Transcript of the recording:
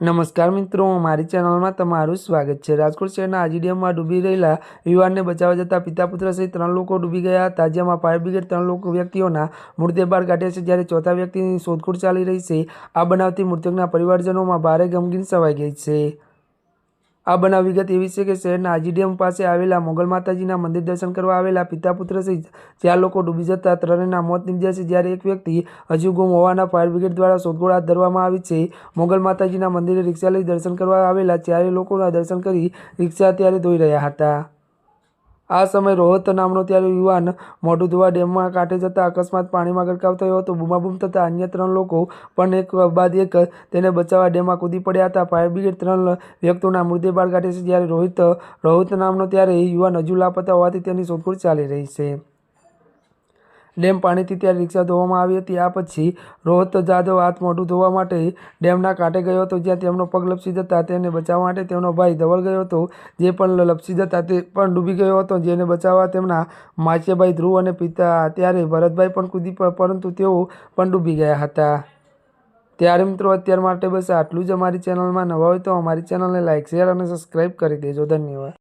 નમસ્કાર મિત્રો, મારી ચેનલમાં તમારું સ્વાગત છે। રાજકોટ શહેરના આજી ડેમમાં ડૂબી રહેલા યુવાનને બચાવવા જતા પિતા પુત્ર સહિત 3 લોકો ડૂબી ગયા હતા, જેમાં ફાયર બ્રિગેડ 3 વ્યક્તિઓના મૃતદેહ બહાર કાઢ્યા છે, જ્યારે ચોથા વ્યક્તિની શોધખોળ ચાલી રહી છે। આ બનાવથી મૃતકના પરિવારજનોમાં ભારે ગમગીન છવાઈ ગઈ છે। આ બનાવ વિગત એવી છે કે શહેરના આજી ડેમ પાસે આવેલા મોગલ માતાજીના મંદિર દર્શન કરવા આવેલા પિતા પુત્ર સહિત 4 લોકો ડૂબી જતા ત્રણેયના મોત નીપજ્યા છે, જ્યારે એક વ્યક્તિ હજુ ગુમ હોવાના ફાયર બ્રિગેડ દ્વારા શોધખોળ હાથ ધરવામાં આવી છે। મોગલ માતાજીના મંદિરે રિક્ષા લઈ દર્શન કરવા આવેલા 4 લોકોના દર્શન કરી રિક્ષા ત્યારે ધોઈ રહ્યા હતા। આ સમયે રોહત નામનો ત્યારે યુવાન મોઢું ધોવા ડેમમાં કાંઠે જતા અકસ્માત પાણીમાં ગરકાવ થયો હતો। બૂમાબૂમ થતાં અન્ય 3 લોકો પણ એક બાદ એક તેને બચાવવા ડેમમાં કૂદી પડ્યા હતા। ફાયર બ્રિગેડ 3 વ્યક્તિઓના મૃતદેહ બહાર કાઢ્યા છે, જ્યારે રોહિત નામનો ત્યારે યુવાન હજુ લાપતા હોવાથી તેની શોધખોળ ચાલી રહી છે। ડેમ પાણીથી ત્યારે રિક્ષા ધોવામાં આવી હતી। આ પછી રોહત જાદવ હાથ મોઢું ધોવા માટે ડેમના કાંઠે ગયો હતો, જ્યાં તેમનો પગ લપસી જતા તેને બચાવવા માટે તેનો ભાઈ ધવલ ગયો હતો, જે પણ લપસી જતા તે પણ ડૂબી ગયો હતો, જેને બચાવવા તેમના માસીભાઈ ધ્રુવ અને પિતા ત્યારે ભરતભાઈ પણ કૂદી પરંતુ તેઓ પણ ડૂબી ગયા હતા। ત્યારે મિત્રો અત્યાર માટે બસ આટલું જ। અમારી ચેનલમાં નવા હોય તો અમારી ચેનલને લાઇક, શેર અને સબસ્ક્રાઈબ કરી દેજો। ધન્યવાદ।